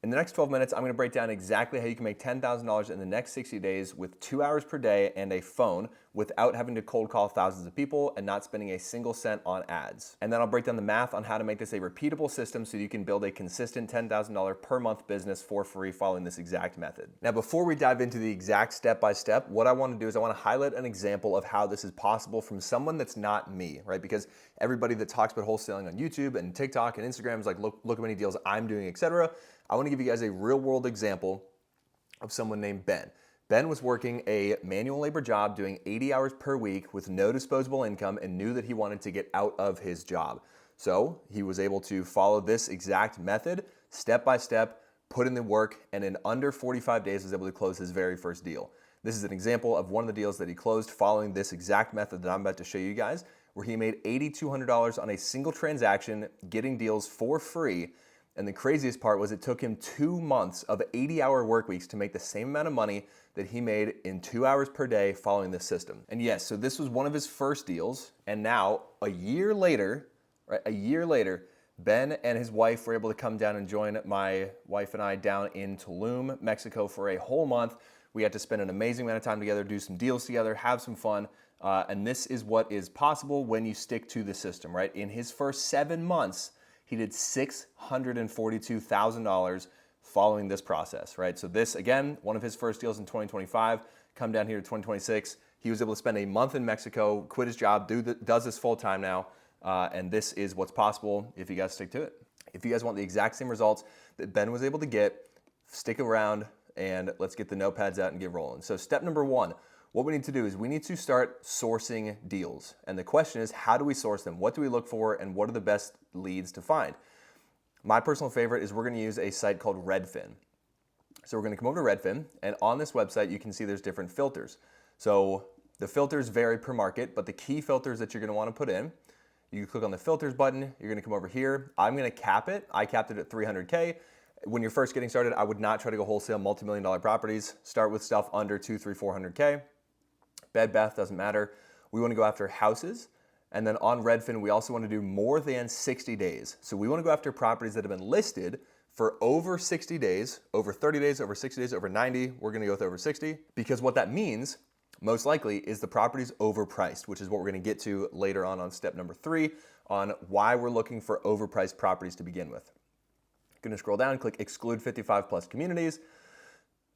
In the next 12 minutes, I'm gonna break down exactly how you can make $10,000 in the next 60 days with 2 hours per day and a phone without having to cold call thousands of people and not spending a single cent on ads. And then I'll break down the math on how to make this a repeatable system so you can build a consistent $10,000 per month business for free following this exact method. Now, before we dive into the exact step-by-step, what I wanna do is I wanna highlight an example of how this is possible from someone that's not me, right? Because everybody that talks about wholesaling on YouTube and TikTok and Instagram is like, look how many deals I'm doing, etc. I want to give you guys a real world example of someone named Ben. Ben was working a manual labor job doing 80 hours per week with no disposable income and knew that he wanted to get out of his job. So he was able to follow this exact method, step by step, put in the work, and in under 45 days was able to close his very first deal. This is an example of one of the deals that he closed following this exact method that I'm about to show you guys, where he made $8,200 on a single transaction, getting deals for free. And the craziest part was it took him 2 months of 80-hour work weeks to make the same amount of money that he made in 2 hours per day following this system. And yes, so this was one of his first deals. And now a year later, Ben and his wife were able to come down and join my wife and I down in Tulum, Mexico for a whole month. We had to spend an amazing amount of time together, do some deals together, have some fun. And this is what is possible when you stick to the system, right? In his first 7 months, he did $642,000 following this process, right? So this, again, one of his first deals in 2025, come down here to 2026. He was able to spend a month in Mexico, quit his job, does this full time now, and this is what's possible if you guys stick to it. If you guys want the exact same results that Ben was able to get, stick around and let's get the notepads out and get rolling. So step number 1, what we need to do is we need to start sourcing deals. And the question is, how do we source them? What do we look for and what are the best leads to find? My personal favorite is we're gonna use a site called Redfin. So we're gonna come over to Redfin, and on this website, you can see there's different filters. So the filters vary per market, but the key filters that you're gonna wanna put in, you click on the filters button, you're gonna come over here. I'm gonna cap it. I capped it at 300K. When you're first getting started, I would not try to go wholesale multi-million-dollar properties. Start with stuff under 200, 300, 400K. Bed, bath, doesn't matter. We want to go after houses. And then on Redfin, we also want to do more than 60 days. So we want to go after properties that have been listed for over 60 days, over 30 days, over 60 days, over 90. We're going to go with over 60 because what that means, most likely, is the property's overpriced, which is what we're going to get to later on step number 3 on why we're looking for overpriced properties to begin with. Going to scroll down, click exclude 55 plus communities.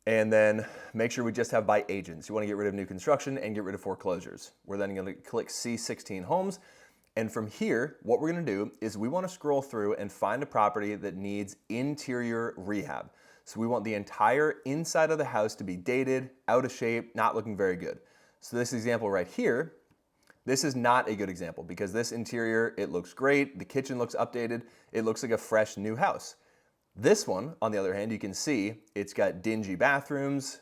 And then make sure we just have by agents. You want to get rid of new construction and get rid of foreclosures. We're then going to click see 16 homes. And from here, what we're going to do is we want to scroll through and find a property that needs interior rehab. So we want the entire inside of the house to be dated, out of shape, not looking very good. So this example right here, this is not a good example because this interior, it looks great. The kitchen looks updated. It looks like a fresh new house. This one, on the other hand, you can see it's got dingy bathrooms.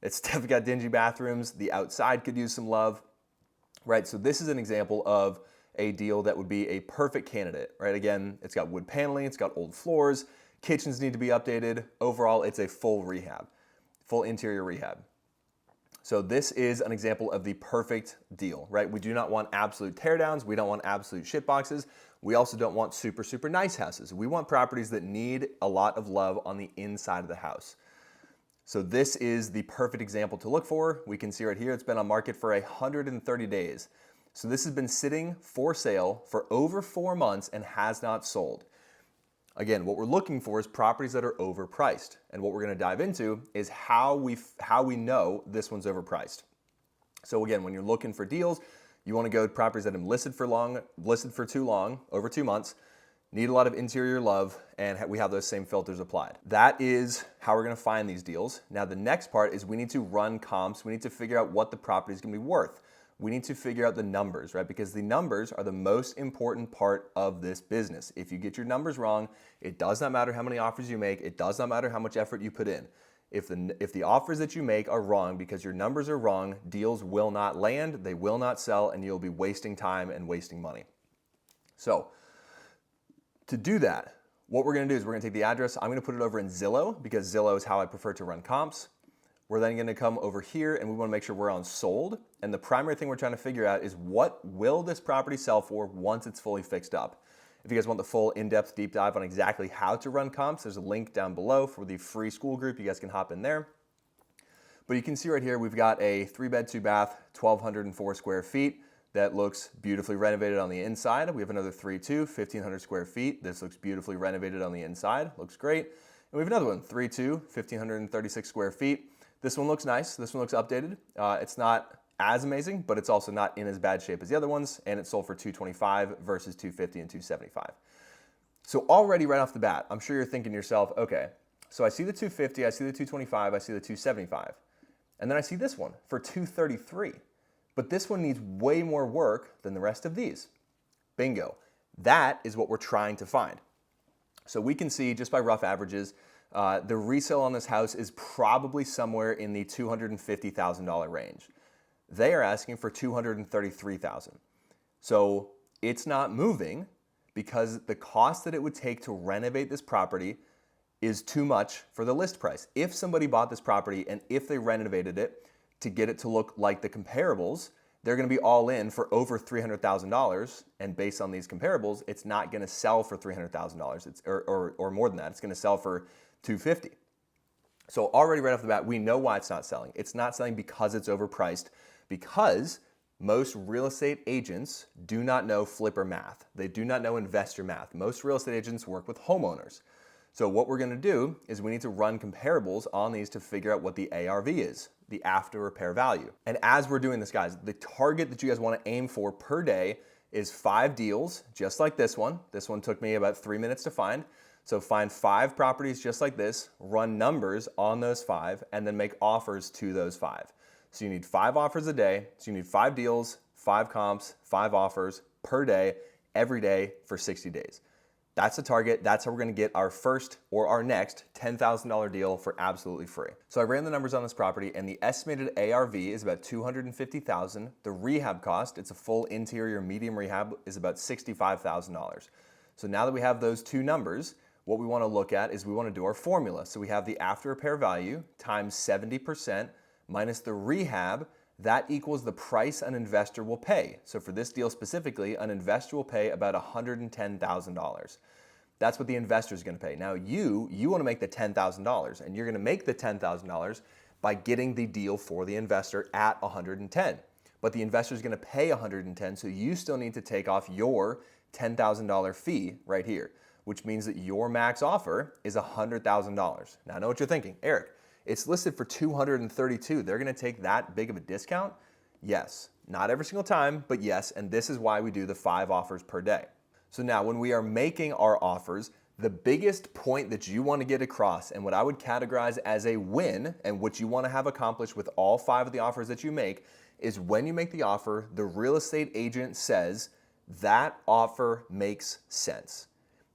It's definitely got dingy bathrooms. The outside could use some love, right? So this is an example of a deal that would be a perfect candidate, right? Again, it's got wood paneling, it's got old floors, kitchens need to be updated. Overall, it's a full rehab, full interior rehab. So this is an example of the perfect deal, right? We do not want absolute teardowns. We don't want absolute shit boxes. We also don't want super, super nice houses. We want properties that need a lot of love on the inside of the house. So this is the perfect example to look for. We can see right here, it's been on market for 130 days. So this has been sitting for sale for over 4 months and has not sold. Again, what we're looking for is properties that are overpriced. And what we're gonna dive into is how we know this one's overpriced. So again, when you're looking for deals, you wanna go to properties that have been listed for too long, over 2 months, need a lot of interior love, and we have those same filters applied. That is how we're gonna find these deals. Now the next part is we need to run comps. We need to figure out what the property is gonna be worth. We need to figure out the numbers, right? Because the numbers are the most important part of this business. If you get your numbers wrong, it does not matter how many offers you make. It does not matter how much effort you put in. If the offers that you make are wrong because your numbers are wrong, deals will not land, they will not sell, and you'll be wasting time and wasting money. So to do that, what we're gonna do is we're gonna take the address, I'm gonna put it over in Zillow because Zillow is how I prefer to run comps. We're then gonna come over here and we wanna make sure we're on sold. And the primary thing we're trying to figure out is what will this property sell for once it's fully fixed up? If you guys want the full in-depth deep dive on exactly how to run comps, there's a link down below for the free school group. You guys can hop in there. But you can see right here, we've got a 3-bed, 2-bath, 1,204 square feet that looks beautifully renovated on the inside. We have another 3-2, 1,500 square feet. This looks beautifully renovated on the inside, looks great. And we have another one, 3-2, 1,536 square feet. This one looks nice, this one looks updated. It's not as amazing, but it's also not in as bad shape as the other ones, and it sold for $225 versus $250 and $275. So already right off the bat, I'm sure you're thinking to yourself, okay, so I see the $250, I see the $225, I see the $275, and then I see this one for $233. But this one needs way more work than the rest of these. Bingo. That is what we're trying to find. So we can see just by rough averages, the resale on this house is probably somewhere in the $250,000 range. They are asking for $233,000. So it's not moving because the cost that it would take to renovate this property is too much for the list price. If somebody bought this property and if they renovated it to get it to look like the comparables, they're going to be all in for over $300,000. And based on these comparables, it's not going to sell for $300,000 or more than that. It's going to sell for $250,000. So already right off the bat, we know why it's not selling. It's not selling because it's overpriced, because most real estate agents do not know flipper math. They do not know investor math. Most real estate agents work with homeowners. So what we're going to do is we need to run comparables on these to figure out what the ARV is, the after repair value. And as we're doing this, guys, the target that you guys want to aim for per day is 5 deals, just like this one. This one took me about 3 minutes to find. So find 5 properties just like this, run numbers on those 5, and then make offers to those 5. So you need 5 offers a day. So you need 5 deals, 5 comps, 5 offers per day, every day for 60 days. That's the target. That's how we're going to get our first or our next $10,000 deal for absolutely free. So I ran the numbers on this property, and the estimated ARV is about $250,000. The rehab cost, it's a full interior medium rehab, is about $65,000. So now that we have those two numbers, what we want to look at is we want to do our formula. So we have the after repair value times 70% minus the rehab. That equals the price an investor will pay. So for this deal specifically, an investor will pay about $110,000. That's what the investor is going to pay. Now you want to make the $10,000, and you're going to make the $10,000 by getting the deal for the investor at $110,000. But the investor is going to pay $110,000, so you still need to take off your $10,000 fee right here, which means that your max offer is $100,000. Now I know what you're thinking, Eric, it's listed for $232,000. They're going to take that big of a discount? Yes. Not every single time, but yes, and this is why we do the 5 offers per day. So now when we are making our offers, the biggest point that you want to get across and what I would categorize as a win and what you want to have accomplished with all 5 of the offers that you make is when you make the offer, the real estate agent says that offer makes sense.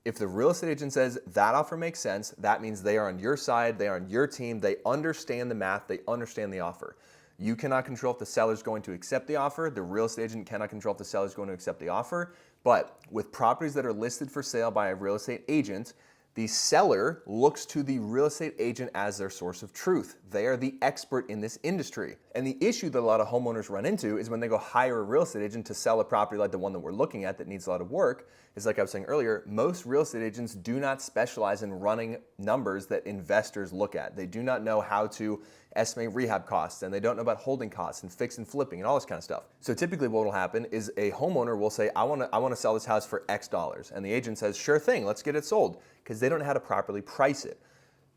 If the real estate agent says that offer makes sense, that means they are on your side, they are on your team, they understand the math, they understand the offer. You cannot control if the seller is going to accept the offer. The real estate agent cannot control if the seller is going to accept the offer. But with properties that are listed for sale by a real estate agent, the seller looks to the real estate agent as their source of truth. They are the expert in this industry. And the issue that a lot of homeowners run into is when they go hire a real estate agent to sell a property like the one that we're looking at that needs a lot of work, is like I was saying earlier, most real estate agents do not specialize in running numbers that investors look at. They do not know how to estimate rehab costs, and they don't know about holding costs and fix and flipping and all this kind of stuff. So typically what will happen is a homeowner will say, I want to sell this house for X dollars. And the agent says, sure thing, let's get it sold, because they don't know how to properly price it.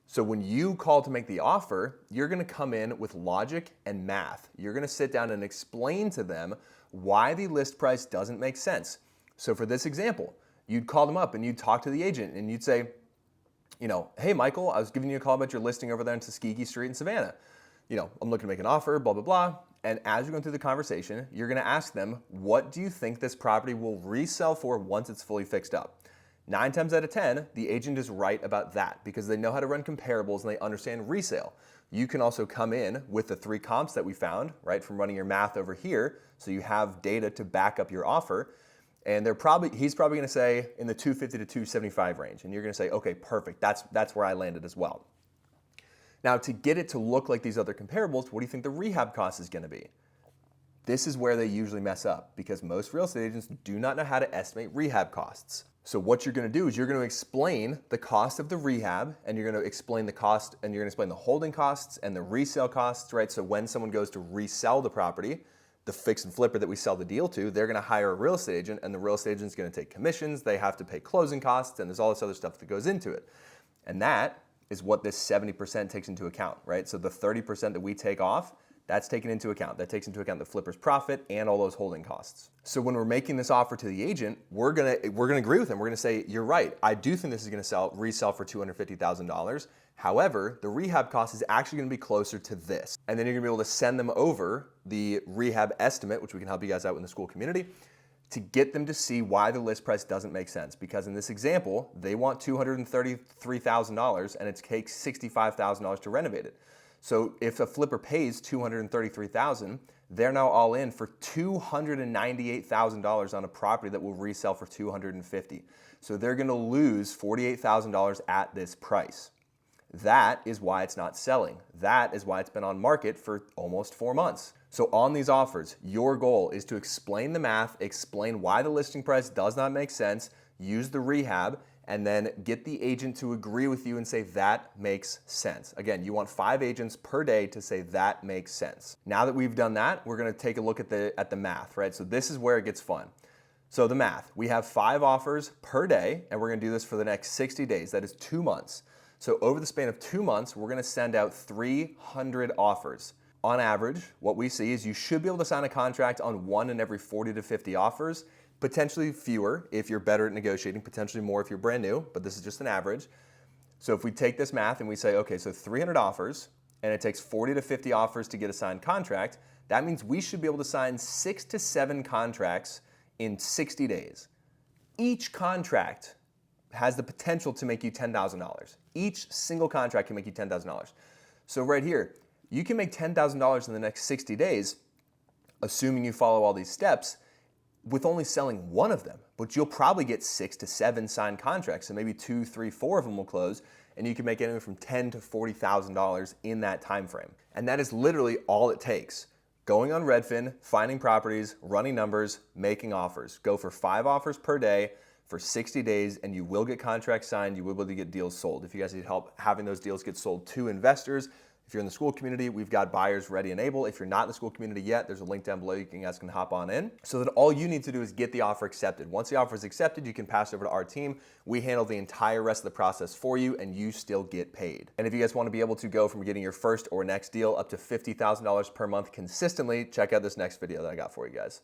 So when you call to make the offer, you're going to come in with logic and math. You're going to sit down and explain to them why the list price doesn't make sense. So for this example, you'd call them up and you'd talk to the agent and you'd say, hey, Michael, I was giving you a call about your listing over there in Tuskegee Street in Savannah. I'm looking to make an offer, blah, blah, blah. And as you're going through the conversation, you're going to ask them, what do you think this property will resell for once it's fully fixed up? 9 times out of 10, the agent is right about that because they know how to run comparables and they understand resale. You can also come in with the 3 comps that we found, right, from running your math over here, so you have data to back up your offer. And he's probably going to say in the 250 to 275 range. And you're going to say, okay, perfect. That's where I landed as well. Now, to get it to look like these other comparables, what do you think the rehab cost is going to be? This is where they usually mess up because most real estate agents do not know how to estimate rehab costs. So what you're going to do is you're going to explain the cost of the rehab, and you're going to explain the cost, and you're going to explain the holding costs and the resale costs, right? So when someone goes to resell the property, the fix and flipper that we sell the deal to, they're going to hire a real estate agent, and the real estate agent is going to take commissions. They have to pay closing costs, and there's all this other stuff that goes into it. And that is what this 70% takes into account, right? So the 30% that we take off, that's taken into account. That takes into account the flipper's profit and all those holding costs. So when we're making this offer to the agent, we're gonna agree with him. We're gonna say, you're right. I do think this is gonna resell for $250,000. However, the rehab cost is actually gonna be closer to this. And then you're gonna be able to send them over the rehab estimate, which we can help you guys out in the school community, to get them to see why the list price doesn't make sense. Because in this example, they want $233,000 and it takes $65,000 to renovate it. So if a flipper pays $233,000, they're now all in for $298,000 on a property that will resell for $250,000. So they're gonna lose $48,000 at this price. That is why it's not selling. That is why it's been on market for almost 4 months. So on these offers, your goal is to explain the math, explain why the listing price does not make sense, use the rehab, and then get the agent to agree with you and say that makes sense. Again, you want 5 agents per day to say that makes sense. Now that we've done that, we're gonna take a look at the math, right? So this is where it gets fun. So the math, we have 5 offers per day, and we're gonna do this for the next 60 days. That is 2 months. So over the span of 2 months, we're gonna send out 300 offers. On average, what we see is you should be able to sign a contract on 1 in every 40 to 50 offers, potentially fewer if you're better at negotiating, potentially more if you're brand new, but this is just an average. So if we take this math and we say, okay, so 300 offers, and it takes 40 to 50 offers to get a signed contract, that means we should be able to sign 6 to 7 contracts in 60 days. Each contract has the potential to make you $10,000. Each single contract can make you $10,000. So right here, you can make $10,000 in the next 60 days, assuming you follow all these steps, with only selling 1 of them. But you'll probably get 6 to 7 signed contracts, so maybe 2, 3, 4 of them will close, and you can make anywhere from $10,000 to $40,000 in that time frame. And that is literally all it takes. Going on Redfin, finding properties, running numbers, making offers. Go for 5 offers per day for 60 days, and you will get contracts signed, you will be able to get deals sold. If you guys need help having those deals get sold to investors, if you're in the school community, we've got buyers ready and able. If you're not in the school community yet, there's a link down below you guys can hop on in. So that all you need to do is get the offer accepted. Once the offer is accepted, you can pass it over to our team. We handle the entire rest of the process for you, and you still get paid. And if you guys want to be able to go from getting your first or next deal up to $50,000 per month consistently, check out this next video that I got for you guys.